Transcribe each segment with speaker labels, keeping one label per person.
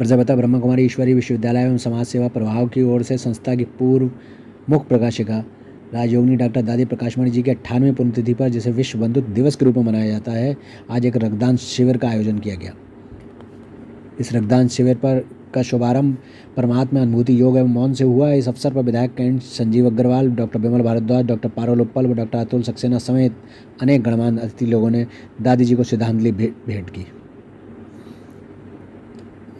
Speaker 1: प्रजापिता ब्रह्मा कुमारी ईश्वरीय विश्वविद्यालय एवं समाज सेवा प्रभाग की ओर से संस्था की पूर्व मुख्य प्रकाशिका राजयोगिनी डॉक्टर दादी प्रकाशमणि जी की 98वीं पुण्यतिथि पर, जिसे विश्व बंधुत्व दिवस के रूप में मनाया जाता है, आज एक रक्तदान शिविर का आयोजन किया गया। इस रक्तदान शिविर का शुभारंभ परमात्मा अनुभूति योग एवं मौन से हुआ। इस अवसर पर विधायक कैंट संजीव अग्रवाल, डॉक्टर विमल भारद्वाज, डॉक्टर पारुल उप्पल व डॉक्टर अतुल सक्सेना समेत अनेक गणमान्य अतिथि लोगों ने दादी जी को श्रद्धांजलि भेंट की।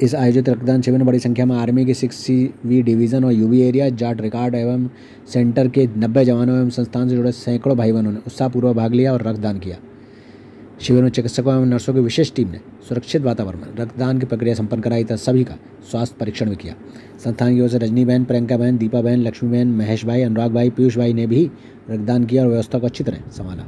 Speaker 1: इस आयोजित रक्तदान शिविर में बड़ी संख्या में आर्मी के 6वीं डिवीज़न और यूबी एरिया, जाट रिकॉर्ड एवं सेंटर के 90 जवानों एवं संस्थान से जुड़े सैकड़ों भाई बहनों ने उत्साहपूर्वक भाग लिया और रक्तदान किया। शिविर में चिकित्सकों एवं नर्सों की विशेष टीम ने सुरक्षित वातावरण में रक्तदान की प्रक्रिया संपन्न कराई तथा सभी का स्वास्थ्य परीक्षण भी किया। संस्थान की ओर से रजनी बहन, प्रियंका बहन, दीपा बहन, लक्ष्मी बहन, महेश भाई, अनुराग भाई, पीयूष भाई ने भी रक्तदान किया और व्यवस्था को अच्छी तरह संभाला।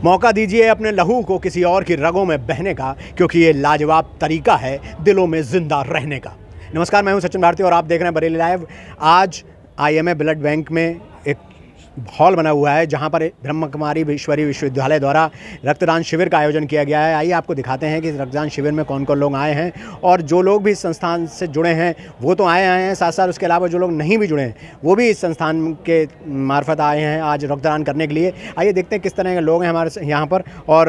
Speaker 2: मौका दीजिए अपने लहू को किसी और की रगों में बहने का, क्योंकि ये लाजवाब तरीका है दिलों में जिंदा रहने का। नमस्कार, मैं हूं सचिन भारती और आप देख रहे हैं बरेली लाइव। आज IMA ब्लड बैंक में एक हॉल बना हुआ है जहां पर ब्रह्मा कुमारी ईश्वरीय विश्वविद्यालय द्वारा रक्तदान शिविर का आयोजन किया गया है। आइए आपको दिखाते हैं कि रक्तदान शिविर में कौन कौन लोग आए हैं, और जो लोग भी इस संस्थान से जुड़े हैं वो तो आए हैं, साथ साथ उसके अलावा जो लोग नहीं भी जुड़े हैं वो भी इस संस्थान के मार्फत आए हैं आज रक्तदान करने के लिए। आइए देखते हैं किस तरह के लोग हैं हमारे यहाँ पर और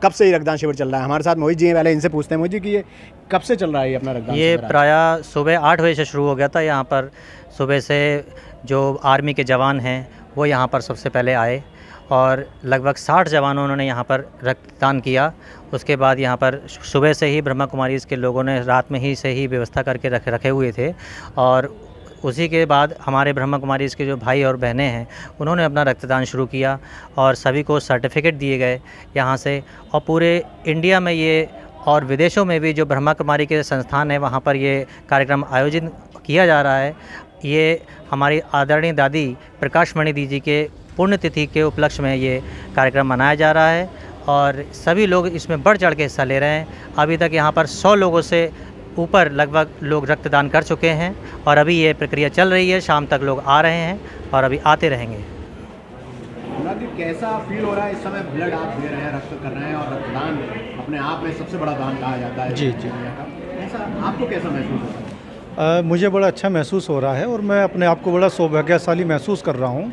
Speaker 2: कब से ये रक्तदान शिविर चल रहा है। हमारे साथ मोहित जी हैं, पहले इनसे पूछते हैं मोहित जी कि ये कब से चल रहा है अपना रक्तदान
Speaker 3: ये
Speaker 2: शिविर?
Speaker 3: प्रायः सुबह 8 बजे से शुरू हो गया था। यहाँ पर सुबह से जो आर्मी के जवान हैं वो यहाँ पर सबसे पहले आए और लगभग 60 जवानों ने यहाँ पर रक्तदान किया। उसके बाद यहाँ पर सुबह से ही ब्रह्मा कुमारी के लोगों ने रात में ही से ही व्यवस्था करके रखे हुए थे, और उसी के बाद हमारे ब्रह्मा कुमारी के जो भाई और बहनें हैं उन्होंने अपना रक्तदान शुरू किया और सभी को सर्टिफिकेट दिए गए यहाँ से। और पूरे इंडिया में ये और विदेशों में भी जो ब्रह्मा कुमारी के संस्थान है वहाँ पर ये कार्यक्रम आयोजित किया जा रहा है। ये हमारी आदरणीय दादी प्रकाशमणि दी जी के पुण्यतिथि के उपलक्ष्य में ये कार्यक्रम मनाया जा रहा है और सभी लोग इसमें बढ़ चढ़ के हिस्सा ले रहे हैं। अभी तक यहाँ पर 100 लोगों से ऊपर लगभग लोग रक्तदान कर चुके हैं और अभी ये प्रक्रिया चल रही है। शाम तक लोग आ रहे हैं और अभी आते रहेंगे।
Speaker 2: कैसा फील हो रहा है इस समय? ब्लड आप दे रहे हैं, रक्त कर रहे हैं और रक्तदान अपने आप में सबसे बड़ा दान कहा जाता है।
Speaker 4: जी।
Speaker 2: ऐसा आपको कैसा महसूस होता है?
Speaker 4: मुझे बड़ा अच्छा महसूस हो रहा है और मैं अपने आप को बड़ा सौभाग्यशाली महसूस कर रहा हूँ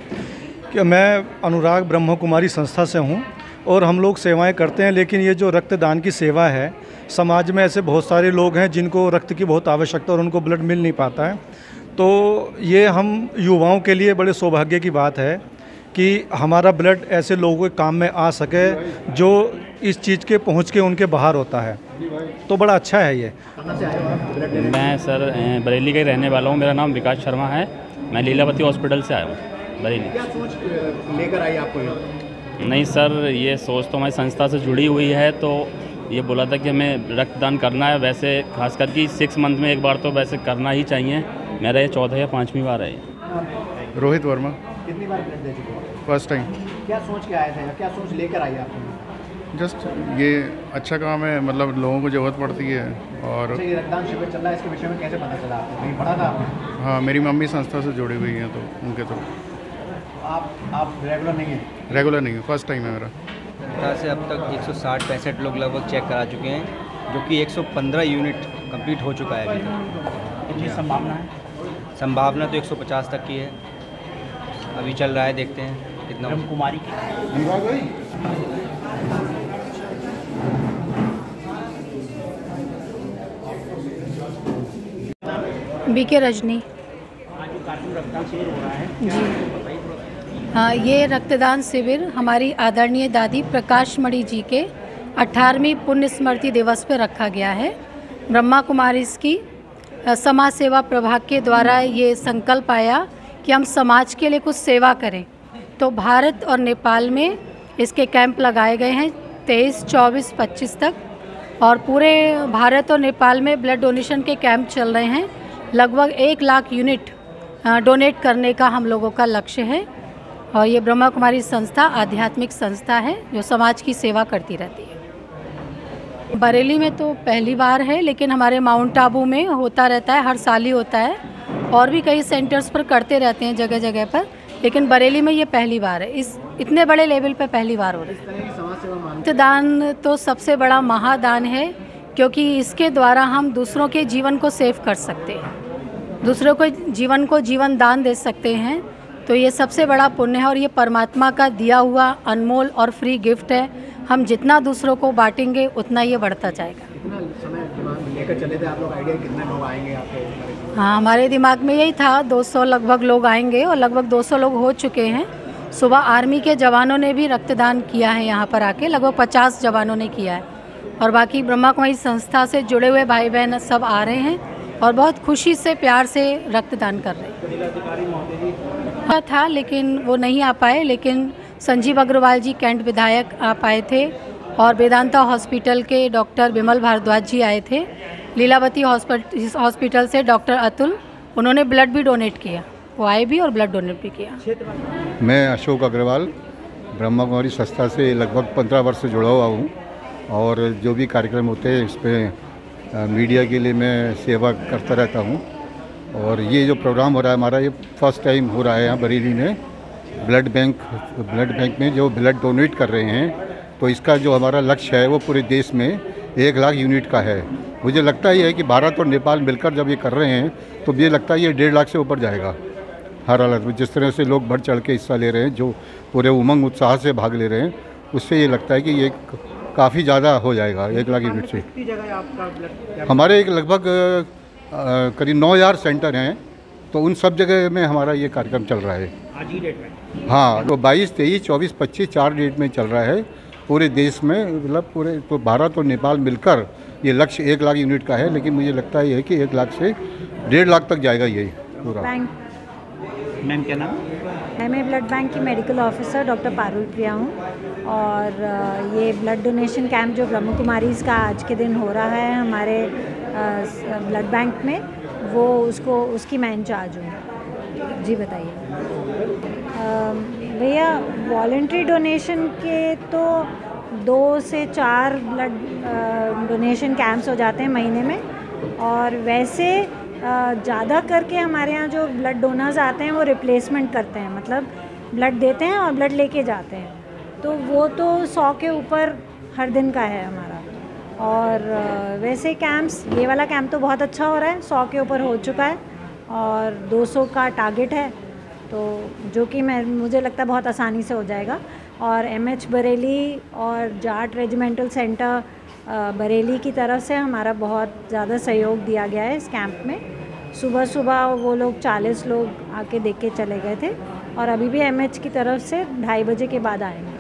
Speaker 4: कि मैं अनुराग ब्रह्मा कुमारी संस्था से हूँ और हम लोग सेवाएं करते हैं। लेकिन ये जो रक्तदान की सेवा है, समाज में ऐसे बहुत सारे लोग हैं जिनको रक्त की बहुत आवश्यकता और उनको ब्लड मिल नहीं पाता है। तो ये हम युवाओं के लिए बड़े सौभाग्य की बात है कि हमारा ब्लड ऐसे लोगों के काम में आ सके जो इस चीज़ के पहुँच के उनके बाहर होता है। तो बड़ा अच्छा है ये।
Speaker 5: मैं सर बरेली का ही रहने वाला हूँ। मेरा नाम विकास शर्मा है। मैं लीलावती हॉस्पिटल से आया हूँ बरेली।
Speaker 2: क्या सोच लेकर आई आपको?
Speaker 5: नहीं सर, ये सोच तो हमारी संस्था से जुड़ी हुई है, तो ये बोला था कि हमें रक्तदान करना है। वैसे खासकर कि 6 मंथ में एक बार तो वैसे करना ही चाहिए। मेरा ये 14 या 5वीं बार है।
Speaker 4: रोहित वर्मा।
Speaker 2: कितनी बार ब्लड दे चुके हो?
Speaker 4: First time.
Speaker 2: क्या सोच के आए थे, क्या सोच लेकर आई आपने?
Speaker 4: जस्ट ये अच्छा काम है, मतलब लोगों को ज़रूरत पड़ती है। और
Speaker 2: ये रक्तदान शिविर चल रहा है, इसके विषय में कैसे पता चला आपको? कहीं पढ़ा था आपने?
Speaker 4: हाँ, मेरी मम्मी संस्था से जुड़ी हुई हैं तो उनके थ्रू।
Speaker 2: आप रेगुलर नहीं हैं?
Speaker 4: रेगुलर नहीं है, फर्स्ट टाइम है मेरा।
Speaker 6: संस्था से अब तक 160-65 लोग लगभग चेक करा चुके हैं, जो कि 115 यूनिट कंप्लीट हो चुका है अभी तक।
Speaker 2: कितनी संभावना है?
Speaker 6: संभावना तो 150 तक की है। अभी चल रहा है, देखते हैं कितना।
Speaker 2: ब्रह्मा कुमारी
Speaker 7: BK रजनी।
Speaker 2: रक्तदान शिविर हो रहा है
Speaker 7: जी हाँ, ये रक्तदान शिविर हमारी आदरणीय दादी प्रकाशमणि जी के 18वीं पुण्य स्मृति दिवस पर रखा गया है। ब्रह्मा कुमारी की समाज सेवा प्रभाग के द्वारा ये संकल्प आया कि हम समाज के लिए कुछ सेवा करें, तो भारत और नेपाल में इसके कैंप लगाए गए हैं 23, 24, 25 तक, और पूरे भारत और नेपाल में ब्लड डोनेशन के कैंप चल रहे हैं। लगभग 1 लाख यूनिट डोनेट करने का हम लोगों का लक्ष्य है। और ये ब्रह्मा कुमारी संस्था आध्यात्मिक संस्था है जो समाज की सेवा करती रहती है। बरेली में तो पहली बार है, लेकिन हमारे माउंट आबू में होता रहता है, हर साल ही होता है, और भी कई सेंटर्स पर करते रहते हैं जगह जगह पर, लेकिन बरेली में ये पहली बार है। इस इतने बड़े लेवल पे पहली बार हो रहा है। रक्तदान तो सबसे बड़ा महादान है, क्योंकि इसके द्वारा हम दूसरों के जीवन को सेव कर सकते हैं, दूसरों को जीवन दान दे सकते हैं। तो ये सबसे बड़ा पुण्य है और ये परमात्मा का दिया हुआ अनमोल और फ्री गिफ्ट है। हम जितना दूसरों को बांटेंगे उतना ये बढ़ता जाएगा।
Speaker 2: कितना समय लेकर चले थे आप लोग, आइडिया कितने लोग आएंगे आपके?
Speaker 7: हाँ, हमारे दिमाग में यही था 200 लगभग लोग आएंगे, और लगभग 200 लोग हो चुके हैं। सुबह आर्मी के जवानों ने भी रक्तदान किया है यहाँ पर आके, लगभग 50 जवानों ने किया है, और बाकी ब्रह्मा कुमारी संस्था से जुड़े हुए भाई बहन सब आ रहे हैं और बहुत खुशी से प्यार से रक्तदान कर रहे हैं। था लेकिन वो नहीं आ पाए, लेकिन संजीव अग्रवाल जी कैंट विधायक आ पाए थे, और वेदांता हॉस्पिटल के डॉक्टर विमल भारद्वाज जी आए थे, लीलावती हॉस्पिटल से डॉक्टर अतुल, उन्होंने ब्लड भी डोनेट किया, वो आए भी और ब्लड डोनेट भी किया।
Speaker 8: मैं अशोक अग्रवाल ब्रह्मा कुमारी संस्था से लगभग 15 वर्ष से जुड़ा हुआ हूँ, और जो भी कार्यक्रम होते हैं इस पर मीडिया के लिए मैं सेवा करता रहता हूँ। और ये जो प्रोग्राम हो रहा है हमारा, ये फर्स्ट टाइम हो रहा है यहाँ बरेली में। ब्लड बैंक में जो ब्लड डोनेट कर रहे हैं, तो इसका जो हमारा लक्ष्य है वो पूरे देश में 1 लाख यूनिट का है। मुझे लगता ही है कि भारत और नेपाल मिलकर जब ये कर रहे हैं तो ये लगता है ये 1.5 लाख से ऊपर जाएगा हर हालत में। जिस तरह से लोग बढ़ चढ़ के हिस्सा ले रहे हैं, जो पूरे उमंग उत्साह से भाग ले रहे हैं, उससे ये लगता है कि ये काफ़ी ज़्यादा हो जाएगा 1 लाख यूनिट से। हमारे एक लगभग करीब 9000 सेंटर हैं, तो उन सब जगह में हमारा ये कार्यक्रम चल रहा है
Speaker 2: आज ही डेट में।
Speaker 8: हाँ, तो 22, 23, 24, 25 4 डेट में चल रहा है पूरे देश में। मतलब पूरे तो भारत और नेपाल मिलकर ये लक्ष्य 1 लाख यूनिट का है, लेकिन मुझे लगता है कि 1 लाख से 1.5 लाख तक जाएगा ये पूरा।
Speaker 2: मैम क्या नाम?
Speaker 9: मैं ब्लड बैंक की मेडिकल ऑफिसर डॉक्टर पारुल प्रिया हूँ, और ये ब्लड डोनेशन कैंप जो ब्रह्म कुमारीज़ का आज के दिन हो रहा है हमारे ब्लड बैंक में, वो उसकी मैं इंचार्ज हूँ। जी बताइए भैया। वॉलेंट्री डोनेशन के तो 2 से 4 ब्लड डोनेशन कैंप्स हो जाते हैं महीने में, और वैसे ज़्यादा करके हमारे यहाँ जो ब्लड डोनर्स आते हैं वो रिप्लेसमेंट करते हैं, मतलब ब्लड देते हैं और ब्लड लेके जाते हैं, तो वो तो 100 के ऊपर हर दिन का है हमारा। और वैसे कैंप्स, ये वाला कैंप तो बहुत अच्छा हो रहा है, 100 के ऊपर हो चुका है और 200 का टारगेट है, तो जो कि मुझे लगता है बहुत आसानी से हो जाएगा। और MH बरेली और जाट रेजिमेंटल सेंटर बरेली की तरफ से हमारा बहुत ज़्यादा सहयोग दिया गया है इस कैंप में। सुबह सुबह वो लोग 40 लोग आके देख के चले गए थे, और अभी भी MH की तरफ से 2:30 बजे के बाद आएंगे।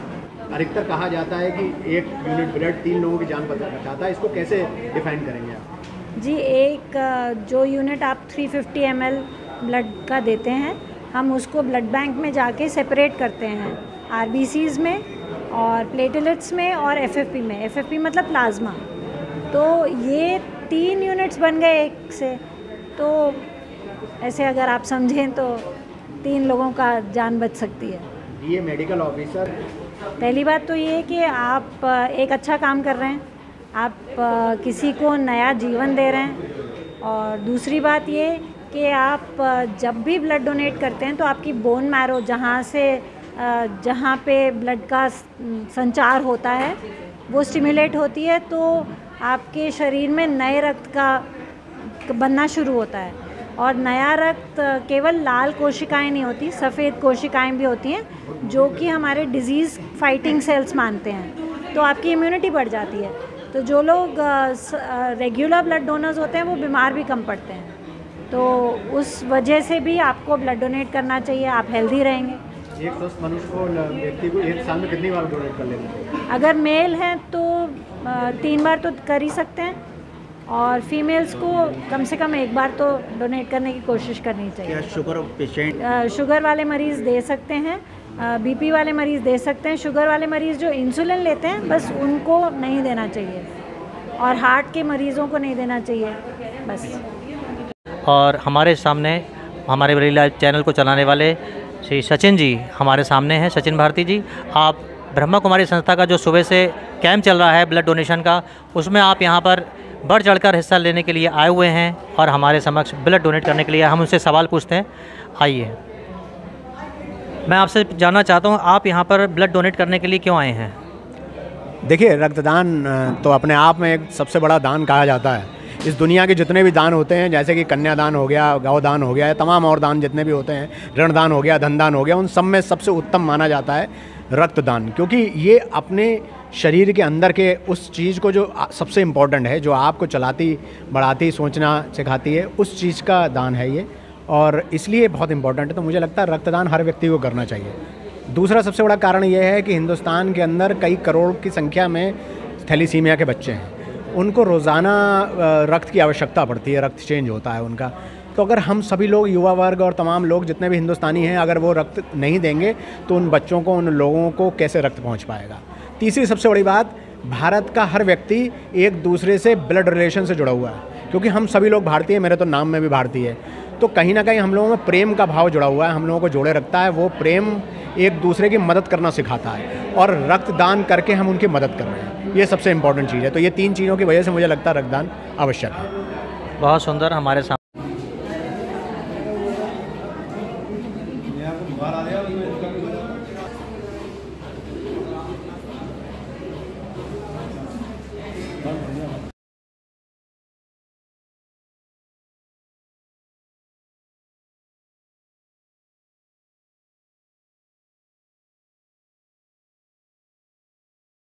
Speaker 2: अधिकतर कहा जाता है कि 1 यूनिट ब्लड 3 लोगों की जान बचाता है, इसको कैसे डिफाइन करेंगे आप? जी,
Speaker 9: एक जो यूनिट आप 350 ml ब्लड का देते हैं, हम उसको ब्लड बैंक में जाके सेपरेट करते हैं, RBCs में और प्लेटलेट्स में और FFP में। FFP मतलब प्लाज्मा। तो ये 3 यूनिट्स बन गए एक से, तो ऐसे अगर आप समझें तो 3 लोगों का जान बच सकती है।
Speaker 2: ये मेडिकल ऑफिसर,
Speaker 9: पहली बात तो ये कि आप एक अच्छा काम कर रहे हैं, आप किसी को नया जीवन दे रहे हैं, और दूसरी बात ये कि आप जब भी ब्लड डोनेट करते हैं तो आपकी बोन मैरो, जहाँ पे ब्लड का संचार होता है, वो स्टिमुलेट होती है, तो आपके शरीर में नए रक्त का बनना शुरू होता है। और नया रक्त केवल लाल कोशिकाएं नहीं होती, सफ़ेद कोशिकाएं भी होती हैं, जो कि हमारे डिजीज़ फाइटिंग सेल्स मानते हैं, तो आपकी इम्यूनिटी बढ़ जाती है। तो जो लोग रेगुलर ब्लड डोनर्स होते हैं वो बीमार भी कम पड़ते हैं, तो उस वजह से भी आपको ब्लड डोनेट करना चाहिए, आप हेल्दी रहेंगे।
Speaker 2: एक स्वस्थ मनुष्य को, व्यक्ति को 1 साल में कितनी बार डोनेट कर लेना चाहिए?
Speaker 9: अगर मेल हैं तो 3 बार तो कर ही सकते हैं, और फीमेल्स को कम से कम 1 बार तो डोनेट करने की कोशिश करनी चाहिए।
Speaker 2: क्या शुगर पेशेंट,
Speaker 9: शुगर वाले मरीज़ दे सकते हैं, BP वाले मरीज़ दे सकते हैं। शुगर वाले मरीज़ जो इंसुलिन लेते हैं बस उनको नहीं देना चाहिए, और हार्ट के मरीज़ों को नहीं देना चाहिए बस।
Speaker 3: और हमारे सामने हमारे बरेली लाइव चैनल को चलाने वाले श्री सचिन जी हमारे सामने हैं, सचिन भारती जी। आप ब्रह्मा कुमारी संस्था का जो सुबह से कैंप चल रहा है ब्लड डोनेशन का, उसमें आप यहाँ पर बढ़ चढ़कर हिस्सा लेने के लिए आए हुए हैं और हमारे समक्ष ब्लड डोनेट करने के लिए हम उनसे सवाल पूछते हैं। आइए, मैं आपसे जानना चाहता हूँ, आप यहाँ पर ब्लड डोनेट करने के लिए क्यों आए हैं?
Speaker 2: देखिए, रक्तदान तो अपने आप में एक सबसे बड़ा दान कहा जाता है। इस दुनिया के जितने भी दान होते हैं, जैसे कि कन्यादान हो गया, गौदान हो गया, तमाम और दान जितने भी होते हैं, ऋणदान हो गया, धनदान हो गया, उन सब में सबसे उत्तम माना जाता है रक्तदान। क्योंकि ये अपने शरीर के अंदर के उस चीज़ को जो सबसे इम्पॉर्टेंट है, जो आपको चलाती बढ़ाती सोचना सिखाती है, उस चीज़ का दान है ये, और इसलिए बहुत इम्पॉर्टेंट है। तो मुझे लगता है रक्तदान हर व्यक्ति को करना चाहिए। दूसरा सबसे बड़ा कारण ये है कि हिंदुस्तान के अंदर कई करोड़ की संख्या में थैलीसीमिया के बच्चे हैं। उनको रोज़ाना रक्त की आवश्यकता पड़ती है, रक्त चेंज होता है उनका। तो अगर हम सभी लोग, युवा वर्ग और तमाम लोग जितने भी हिंदुस्तानी हैं, अगर वो रक्त नहीं देंगे तो उन बच्चों को, उन लोगों को कैसे रक्त पहुंच पाएगा। तीसरी सबसे बड़ी बात, भारत का हर व्यक्ति एक दूसरे से ब्लड रिलेशन से जुड़ा हुआ है, क्योंकि हम सभी लोग भारतीय, मेरे तो नाम में भी भारतीय है। तो कहीं ना कहीं हम लोगों में प्रेम का भाव जुड़ा हुआ है, हम लोगों को जोड़े रखता है। वो प्रेम एक दूसरे की मदद करना सिखाता है, और रक्तदान करके हम उनकी मदद कर रहे हैं। ये सबसे इम्पोर्टेंट चीज़ है। तो ये तीन चीज़ों की वजह से मुझे लगता है रक्तदान आवश्यक है।
Speaker 3: बहुत सुंदर। हमारे सामने